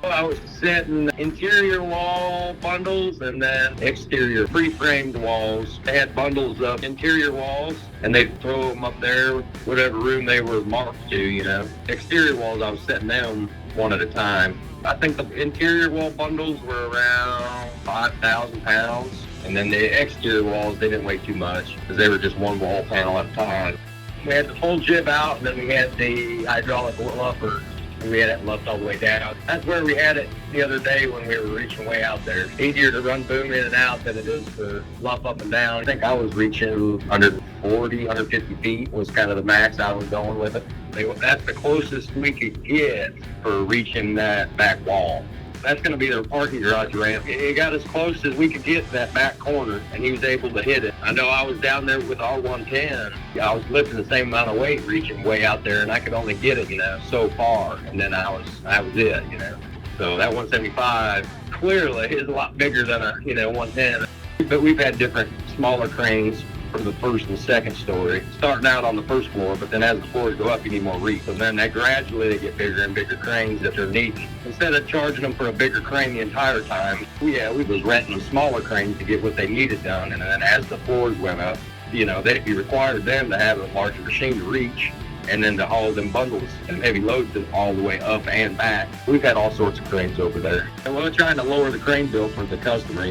I was setting interior wall bundles and then exterior pre-framed walls. They had bundles of interior walls and they'd throw them up there, whatever room they were marked to. Exterior walls, I was setting them one at a time. I think the interior wall bundles were around 5,000 pounds. And then the exterior walls, they didn't weigh too much because they were just one wall panel at a time. We had the full jib out and then we had the hydraulic luffer. We had it luffed all the way down. That's where we had it the other day when we were reaching way out there. Easier to run boom in and out than it is to luff up and down. I think I was reaching 140, 150 feet was kind of the max I was going with it. That's the closest we could get for reaching that back wall. That's going to be their parking garage ramp. It got as close as we could get to that back corner, and he was able to hit it. I know I was down there with R110. I was lifting the same amount of weight, reaching way out there, and I could only get it, so far. And then that was it, So that 175 clearly is a lot bigger than a, 110. But we've had different smaller cranes for the first and second story, starting out on the first floor, but then as the floors go up, you need more reach. So then gradually they get bigger and bigger cranes that they're needing. Instead of charging them for a bigger crane the entire time, we was renting smaller cranes to get what they needed done. And then as the floors went up, they required them to have a larger machine to reach and then to haul them bundles and heavy loads all the way up and back. We've had all sorts of cranes over there. And we're trying to lower the crane bill for the customer,